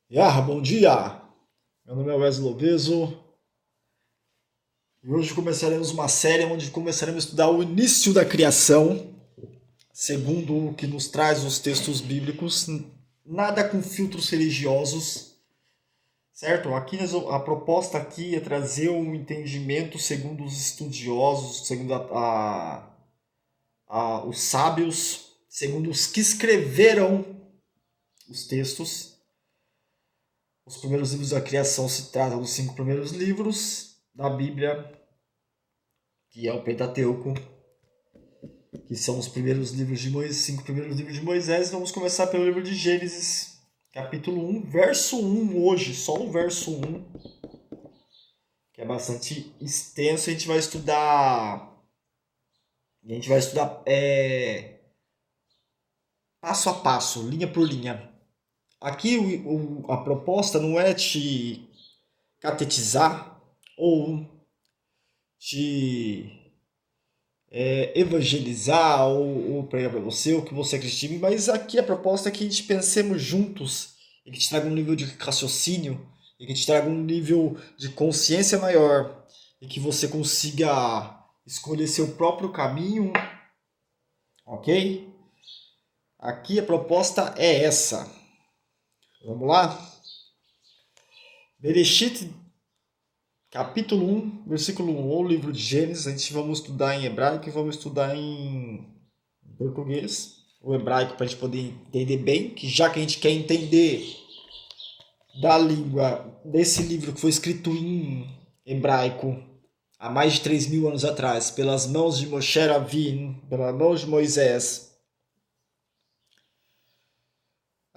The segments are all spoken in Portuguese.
Bom dia! Meu nome é Wesley Loveso e hoje começaremos uma série onde começaremos a estudar o início da criação, segundo o que nos traz os textos bíblicos, nada com filtros religiosos, certo? Aqui a proposta aqui é trazer um entendimento segundo os estudiosos, segundo os sábios, segundo os que escreveram os textos. Os primeiros livros da criação se tratam dos 5 primeiros livros da Bíblia, que é o Pentateuco, que são os primeiros livros de Moisés, 5 primeiros livros de Moisés. Vamos começar pelo livro de Gênesis, capítulo 1, verso 1 hoje, só o verso 1, que é bastante extenso. A gente vai estudar passo a passo, linha por linha. Aqui a proposta não é te catetizar ou te evangelizar ou pregar para você, ou que você acredite, mas aqui a proposta é que a gente pensemos juntos e que te traga um nível de raciocínio e que te traga um nível de consciência maior e que você consiga escolher seu próprio caminho, ok? Aqui a proposta é essa. Vamos lá? Bereshit, capítulo 1, versículo 1, ou livro de Gênesis. A gente vamos estudar em hebraico e vamos estudar em português. O hebraico para a gente poder entender bem, que já que a gente quer entender da língua desse livro que foi escrito em hebraico há mais de 3.000 anos atrás, pelas mãos de Moshe Rabbeinu, pelas mãos de Moisés,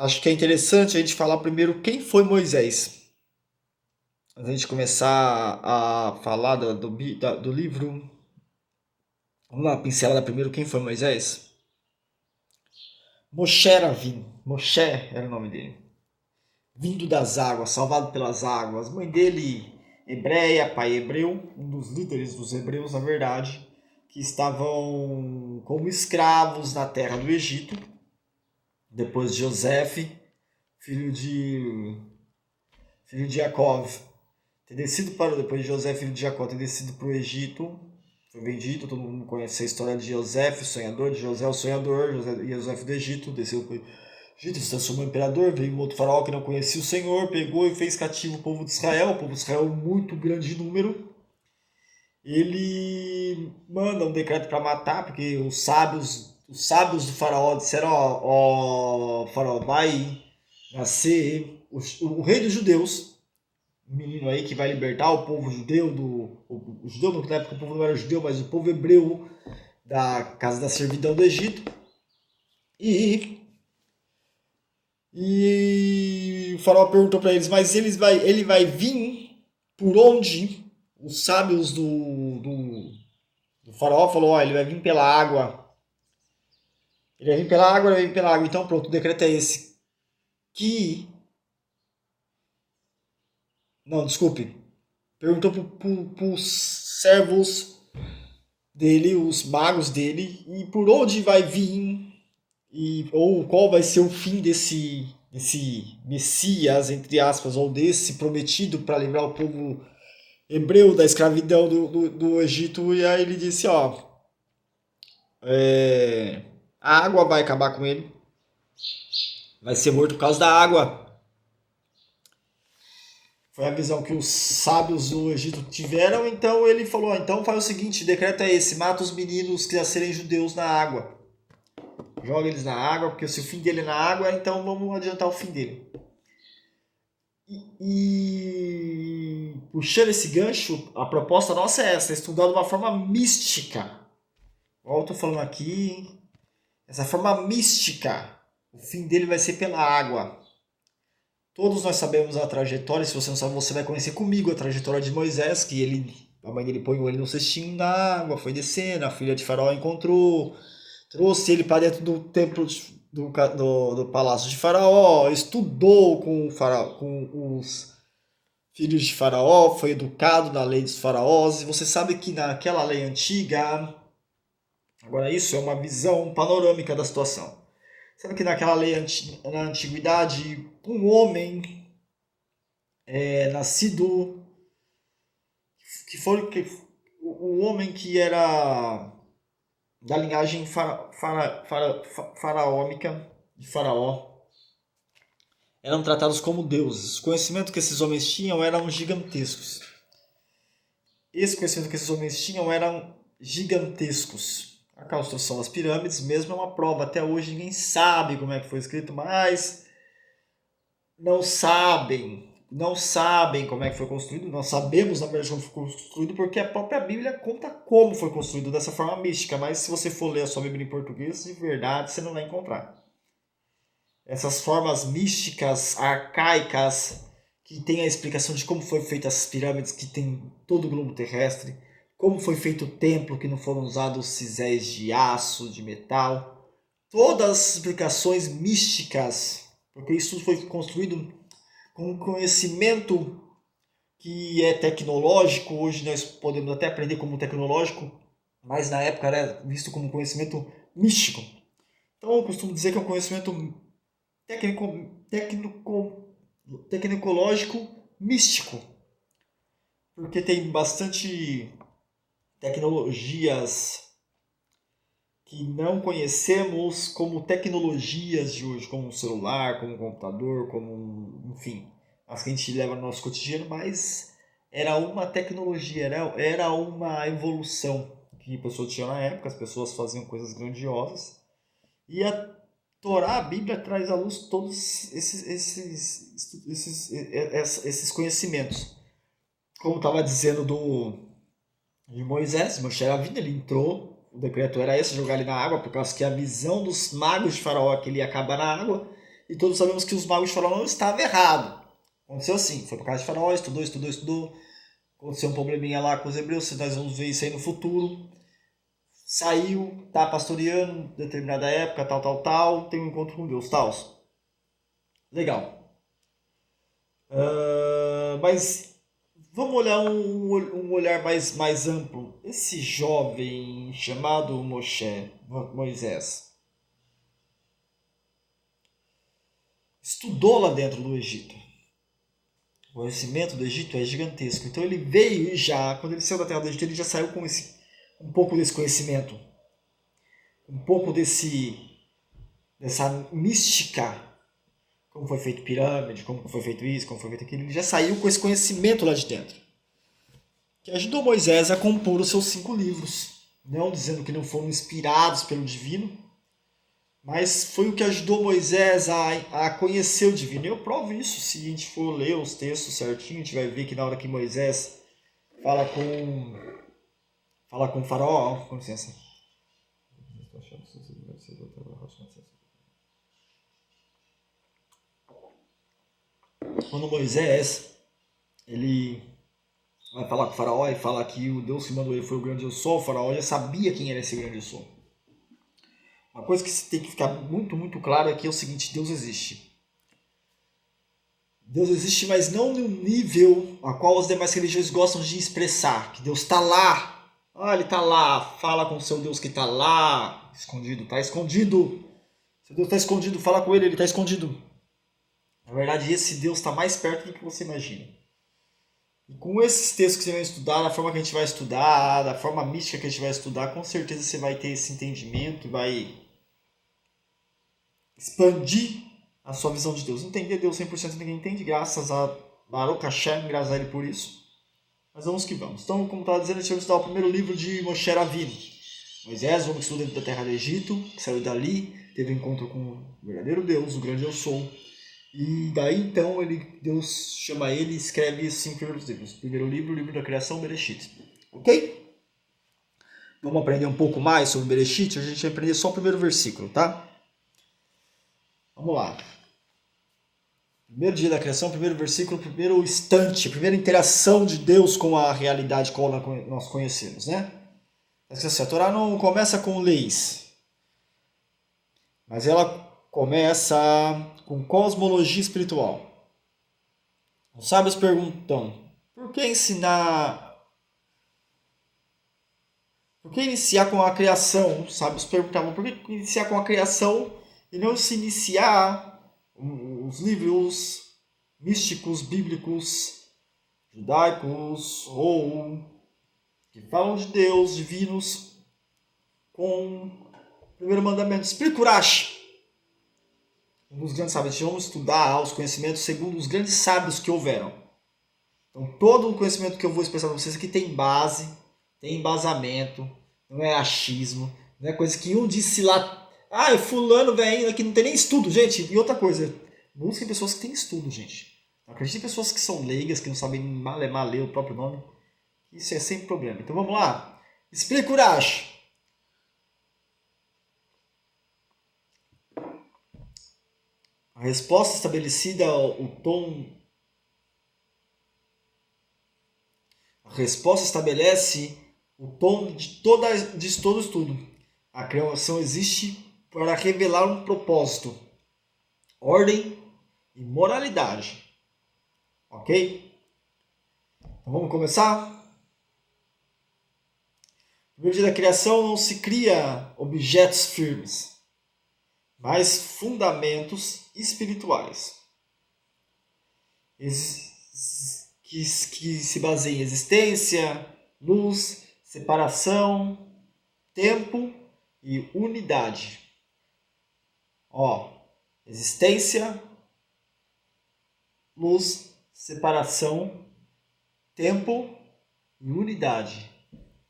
acho que é interessante a gente falar primeiro quem foi Moisés. Antes de a gente começar a falar do livro, vamos lá, pincelada primeiro quem foi Moisés. Moshe Rabbeinu, Moshe era o nome dele. Vindo das águas, salvado pelas águas. Mãe dele, hebreia, pai hebreu, um dos líderes dos hebreus, na verdade, que estavam como escravos na terra do Egito. Depois de José, filho de Jacó, depois de José, filho de Jacó, ter descido para o Egito, foi vendido. Todo mundo conhece a história de José, o sonhador, de José, o sonhador, José do Egito, desceu para o Egito, se transformou em imperador. Veio um outro faraó que não conhecia o Senhor, pegou e fez cativo o povo de Israel. O povo de Israel, muito grande número. Ele manda um decreto para matar, porque os sábios do faraó disseram: ó, faraó, vai nascer o rei dos judeus, um menino aí que vai libertar o povo judeu o judeu, na época o povo não era judeu, mas o povo hebreu da casa da servidão do Egito. E o faraó perguntou para eles: mas ele vai vir por onde? Os sábios do faraó falou: ó, ele vai vir pela água. Ele vai vir pela água, ele vai vir pela água. Então pronto, o decreto é esse. Que... Não, desculpe. Perguntou para os servos dele, os magos dele, e por onde vai vir, ou qual vai ser o fim desse Messias, entre aspas, ou desse prometido para livrar o povo hebreu da escravidão do Egito. E aí ele disse: ó, a água vai acabar com ele, vai ser morto por causa da água. Foi a visão que os sábios do Egito tiveram. Então ele falou: então faz o seguinte, o decreto é esse: mata os meninos que nascerem judeus na água, joga eles na água, porque se o fim dele é na água, então vamos adiantar o fim dele. E puxando esse gancho, a proposta nossa é essa: estudar de uma forma mística. Igual eu tô falando aqui, essa forma mística, o fim dele vai ser pela água. Todos nós sabemos a trajetória. Se você não sabe, você vai conhecer comigo a trajetória de Moisés, que a mãe dele põe ele no cestinho da água, foi descendo, a filha de Faraó encontrou, trouxe ele para dentro do templo do palácio de Faraó, estudou com os filhos de Faraó, foi educado na lei dos faraós. E você sabe que naquela lei antiga, agora isso é uma visão panorâmica da situação. Sabe que naquela lei na antiguidade, um homem nascido, o homem que era da linhagem faraônica de Faraó, eram tratados como deuses. Os conhecimentos que esses homens tinham eram gigantescos. Esse conhecimento que esses homens tinham eram gigantescos. A construção das pirâmides mesmo é uma prova. Até hoje ninguém sabe como é que foi escrito, mas não sabem como é que foi construído. Nós sabemos, na verdade, como foi construído, porque a própria Bíblia conta como foi construído dessa forma mística. Mas se você for ler a sua Bíblia em português, de verdade, você não vai encontrar. Essas formas místicas, arcaicas, que tem a explicação de como foi feita as pirâmides, que tem todo o globo terrestre, como foi feito o templo, que não foram usados ciséis de aço, de metal. Todas as explicações místicas, porque isso foi construído com um conhecimento que é tecnológico. Hoje nós podemos até aprender como tecnológico, mas na época era visto como conhecimento místico. Então eu costumo dizer que é um conhecimento tecnicológico místico, porque tem bastante tecnologias que não conhecemos como tecnologias de hoje, como um celular, como um computador, enfim, as que a gente leva no nosso cotidiano, mas era uma tecnologia, era uma evolução que a pessoa tinha na época. As pessoas faziam coisas grandiosas, e a Torá, a Bíblia, traz à luz todos esses conhecimentos. Como estava dizendo de Moisés era vindo, ele entrou, o decreto era esse, jogar ele na água, por causa que a visão dos magos de Faraó é que ele ia acabar na água, e todos sabemos que os magos de Faraó não estavam errados. Aconteceu assim, foi por causa de Faraó, estudou, aconteceu um probleminha lá com os hebreus, nós vamos ver isso aí no futuro. Saiu, tá pastoreando determinada época, tal, tem um encontro com Deus, tal. Legal. Mas vamos olhar um olhar mais amplo. Esse jovem chamado Moisés, estudou lá dentro do Egito. O conhecimento do Egito é gigantesco. Então ele veio já, quando ele saiu da terra do Egito, ele já saiu com um pouco desse conhecimento. Um pouco dessa mística. Como foi feito pirâmide, como foi feito isso, como foi feito aquilo. Ele já saiu com esse conhecimento lá de dentro, que ajudou Moisés a compor os seus 5 livros. Não dizendo que não foram inspirados pelo divino, mas foi o que ajudou Moisés a conhecer o divino. Eu provo isso. Se a gente for ler os textos certinho, a gente vai ver que na hora que Moisés fala com o faraó, com licença. Quando Moisés ele vai falar com o faraó e fala que o Deus que mandou ele foi o grande eu sou, o faraó já sabia quem era esse grande eu sou. Uma coisa que tem que ficar muito, muito claro aqui é o seguinte: Deus existe. Deus existe, mas não no nível a qual as demais religiões gostam de expressar, que Deus está lá. Ah, ele está lá, fala com o seu Deus que está lá, escondido, está escondido. Se Deus está escondido, fala com ele, ele está escondido. Na verdade, esse Deus está mais perto do que você imagina. E com esses textos que você vai estudar, da forma que a gente vai estudar, da forma mística que a gente vai estudar, com certeza você vai ter esse entendimento e vai expandir a sua visão de Deus. Entender Deus 100% ninguém entende, graças a Baruch Hashem, graças a ele por isso. Mas vamos que vamos. Então, como estava dizendo, a gente vai estudar o primeiro livro de Moshe Rabbeinu. Moisés, o homem que estudou dentro da terra do Egito, que saiu dali, teve um encontro com o verdadeiro Deus, o grande eu sou. E daí então Deus chama ele e escreve esses 5 primeiros livros. Primeiro livro, o livro da criação, Bereshit. Ok? Vamos aprender um pouco mais sobre Bereshit. A gente vai aprender só o primeiro versículo, tá? Vamos lá. Primeiro dia da criação, primeiro versículo, primeiro instante, primeira interação de Deus com a realidade como nós conhecemos, né? A Torá não começa com leis, mas ela começa com cosmologia espiritual. Os sábios perguntam: por que iniciar com a criação? Os sábios perguntavam: por que iniciar com a criação e não se iniciar os livros místicos, bíblicos, judaicos ou que falam de Deus, divinos, com o primeiro mandamento. Explica Urashi. Um dos grandes sábios. Vamos estudar os conhecimentos segundo os grandes sábios que houveram. Então, todo o conhecimento que eu vou expressar para vocês aqui tem base, tem embasamento, não é achismo, não é coisa que um disse lá. Ah, o fulano velho aqui não tem nem estudo, gente. E outra coisa, busquem pessoas que têm estudo, gente. Não acreditem em pessoas que são leigas, que não sabem mal ler o próprio nome. Isso é sempre problema. Então vamos lá. Explica Urashi. A resposta estabelecida, o tom. A resposta estabelece o tom de todo estudo. A criação existe para revelar um propósito, ordem e moralidade. Ok? Então vamos começar? No primeiro dia da criação não se cria objetos firmes, mas fundamentos espirituais que se baseiam em existência, luz, separação, tempo e unidade. Existência, luz, separação, tempo e unidade.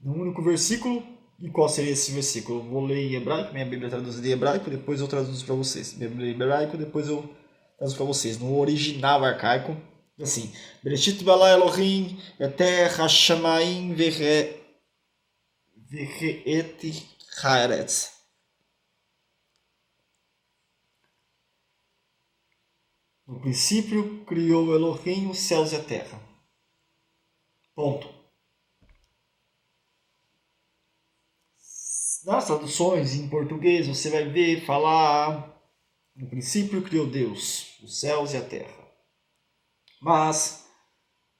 Num único versículo. E qual seria esse versículo? Eu vou ler em hebraico, minha Bíblia é traduzida em hebraico, depois eu traduzo para vocês. Minha Bíblia é em hebraico, depois eu traduzo para vocês. No original arcaico, assim: Bereshit bara Elohim et hashamayim ve'et haaretz. No princípio criou Elohim os céus e a terra. Ponto. Nas traduções em português você vai ver falar: no princípio criou Deus os céus e a terra. Mas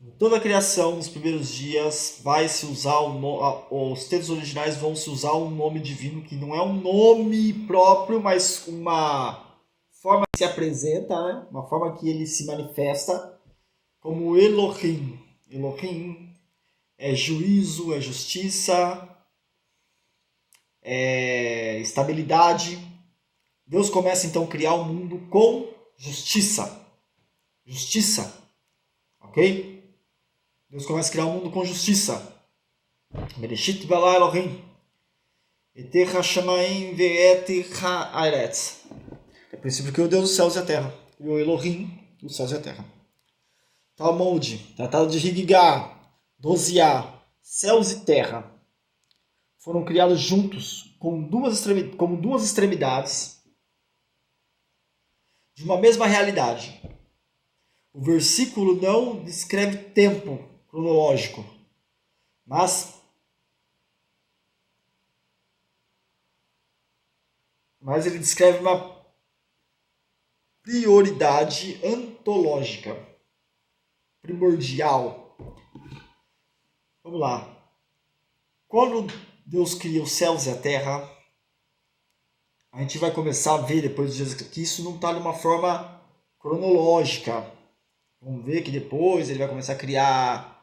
em toda a criação, nos primeiros dias, vai se usar os textos originais vão se usar um nome divino que não é um nome próprio, mas uma forma que se apresenta, né? Uma forma que ele se manifesta como Elohim. Elohim é juízo, é justiça, estabilidade. Deus começa então a criar o mundo com justiça. Justiça. Ok? Deus começa a criar o mundo com justiça. Bereshit bara Elohim et hashamayim ve'et haaretz. É o princípio que o Deus dos céus e a terra. Criou Elohim, os céus e a terra. Talmud, Tratado de Higigá, 12a, céus e terra foram criados juntos como duas extremidades de uma mesma realidade. O versículo não descreve tempo cronológico, mas ele descreve uma prioridade antológica, primordial. Vamos lá. Quando Deus cria os céus e a terra, a gente vai começar a ver depois dos dias que isso não está de uma forma cronológica. Vamos ver que depois ele vai começar a criar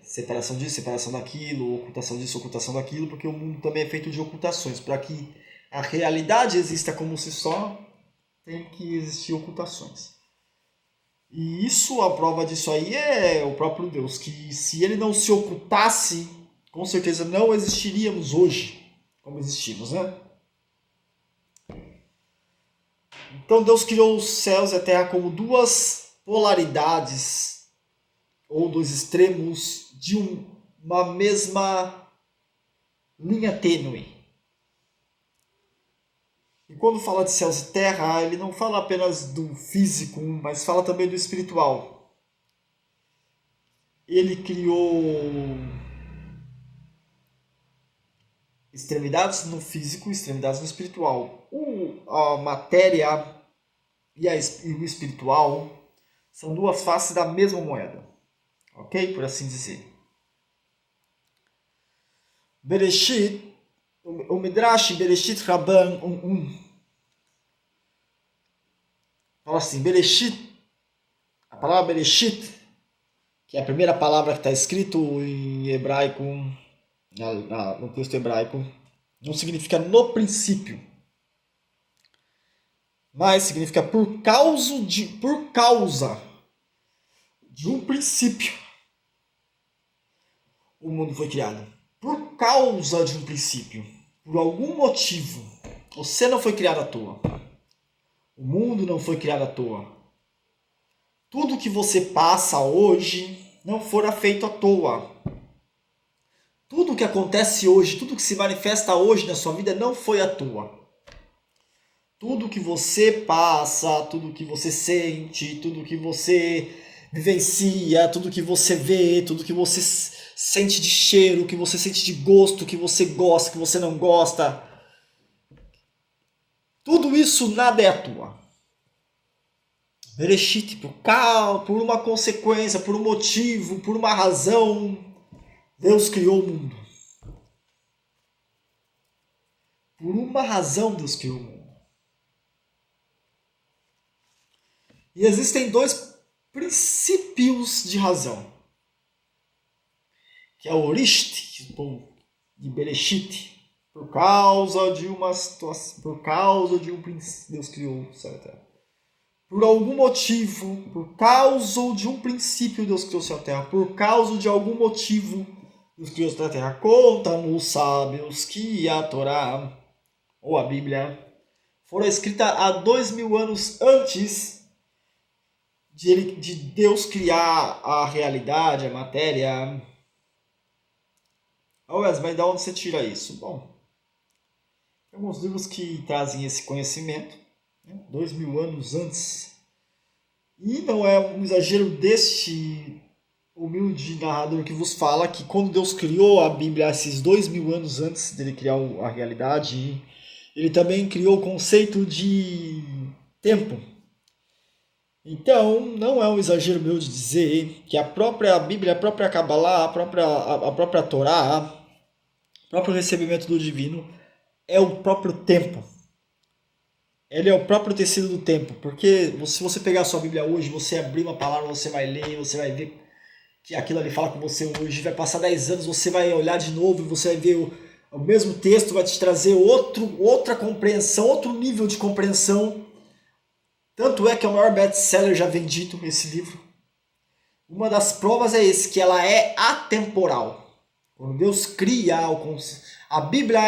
separação disso, separação daquilo, ocultação disso, ocultação daquilo, porque o mundo também é feito de ocultações. Para que a realidade exista como si só, tem que existir ocultações. E isso, a prova disso aí é o próprio Deus, que se ele não se ocultasse, com certeza não existiríamos hoje como existimos, né? Então Deus criou os céus e a terra como duas polaridades ou dois extremos de uma mesma linha tênue. E quando fala de céus e terra, ele não fala apenas do físico, mas fala também do espiritual. Ele criou extremidades no físico e extremidades no espiritual. A matéria e o espiritual são duas faces da mesma moeda. Ok? Por assim dizer. Bereshit, o Midrash Bereshit Rabban fala assim: Bereshit palavra Bereshit, que é a primeira palavra que está escrito em hebraico, no texto hebraico, não significa no princípio, mas significa por causa de um princípio. O mundo foi criado. Por causa de um princípio. Por algum motivo. Você não foi criado à toa. O mundo não foi criado à toa. Tudo que você passa hoje não fora feito à toa. Tudo que acontece hoje, tudo que se manifesta hoje na sua vida não foi à toa. Tudo que você passa, tudo que você sente, tudo que você vivencia, tudo que você vê, tudo que você sente de cheiro, que você sente de gosto, que você gosta, que você não gosta. Tudo isso nada é à toa. Bereshit, por uma consequência, por um motivo, por uma razão, Deus criou o mundo. Por uma razão Deus criou o mundo. E existem dois princípios de razão. Que é o Orist, de Bereshit. Por causa de uma situação, por causa de um princípio, Deus criou o céu e a terra. Por algum motivo, por causa de um princípio, Deus criou o céu e a terra. Por causa de algum motivo, Deus criou o céu e a terra. Conta-nos, sábios, que a Torá, ou a Bíblia, foram escrita há 2000 anos antes de Deus criar a realidade, a matéria. Mas de onde você tira isso? Bom, tem alguns livros que trazem esse conhecimento, 2000 anos antes. E não é um exagero deste humilde narrador que vos fala que quando Deus criou a Bíblia esses 2000 anos antes dele criar a realidade, ele também criou o conceito de tempo. Então, não é um exagero meu de dizer que a própria Bíblia, a própria Kabbalah, a própria Torá, o próprio recebimento do divino é o próprio tempo. Ele é o próprio tecido do tempo. Porque se você pegar a sua Bíblia hoje, você abrir uma palavra, você vai ler, você vai ver que aquilo ali fala com você hoje. Vai passar 10 anos, você vai olhar de novo e você vai ver o mesmo texto, vai te trazer outra compreensão, outro nível de compreensão. Tanto é que é o maior best-seller já vendido, esse livro. Uma das provas é esse, que ela é atemporal. Quando Deus cria a Bíblia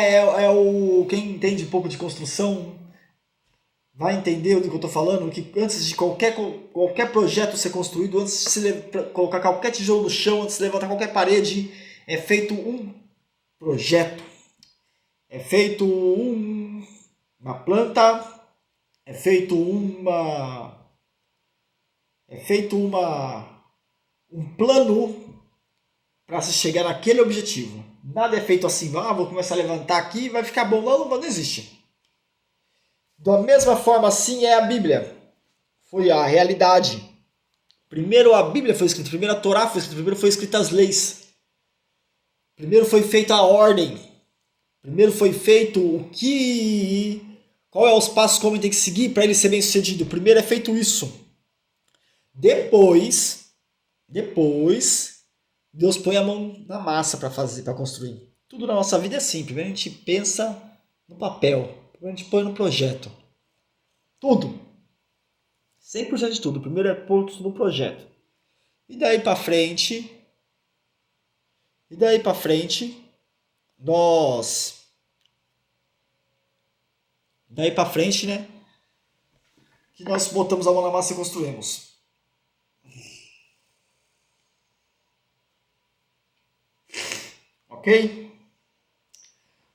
quem entende um pouco de construção vai entender do que eu estou falando, que antes de qualquer projeto ser construído, antes de se colocar qualquer tijolo no chão, antes de levantar qualquer parede, é feito um projeto. É feito uma planta, é feito um plano para se chegar naquele objetivo. Nada é feito assim, vou começar a levantar aqui e vai ficar bom. Não existe. Da mesma forma, assim é a Bíblia. Foi a realidade. Primeiro a Bíblia foi escrita, primeiro a Torá foi escrita, primeiro foi escrita as leis. Primeiro foi feita a ordem. Primeiro foi feito qual é os passos que o homem tem que seguir para ele ser bem sucedido. Primeiro é feito isso. Depois, Deus põe a mão na massa para construir. Tudo na nossa vida é assim. Primeiro a gente pensa no papel. Primeiro a gente põe no projeto. Tudo. 100% de tudo. Primeiro é pôr tudo no projeto. E daí para frente, né? Que nós botamos a mão na massa e construímos. Ok?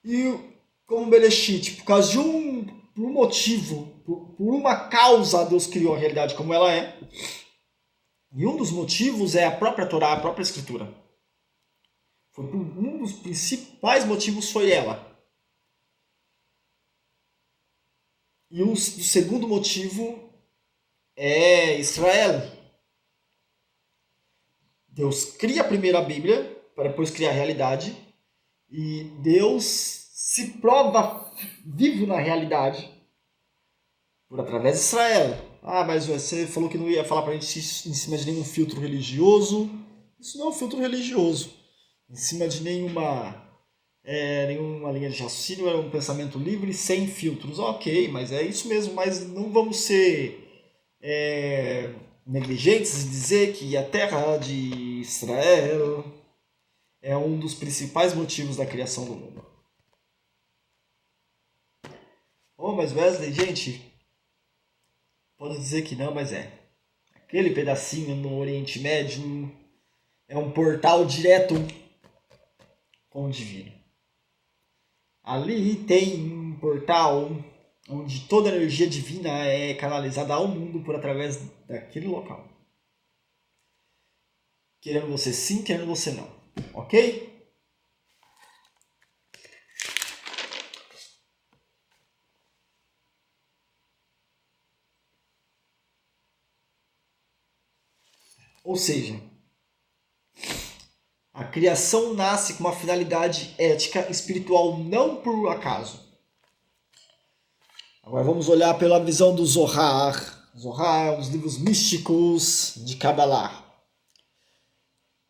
E como Bereshit, por causa de por um motivo, por uma causa, Deus criou a realidade como ela é. E um dos motivos é a própria Torá, a própria Escritura. Um dos principais motivos foi ela. E o segundo motivo é Israel. Deus cria primeiro a Bíblia, para depois criar a realidade. E Deus se prova vivo na realidade através de Israel. Ah, mas você falou que não ia falar pra gente em cima de nenhum filtro religioso. Isso não é um filtro religioso. Em cima de nenhuma linha de raciocínio, é um pensamento livre, sem filtros. Ok, mas é isso mesmo, mas não vamos ser negligentes e dizer que a terra de Israel é um dos principais motivos da criação do mundo. Oh, mas Wesley, gente, pode dizer que não, mas é. Aquele pedacinho no Oriente Médio é um portal direto com o divino. Ali tem um portal onde toda a energia divina é canalizada ao mundo por através daquele local. Querendo você sim, querendo você não. Ok? Ou seja, a criação nasce com uma finalidade ética espiritual não por acaso. Agora vamos olhar pela visão do Zohar. Zohar é um dos livros místicos de Kabbalah.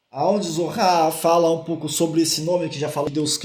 Aonde Zohar fala um pouco sobre esse nome que já falou, Deus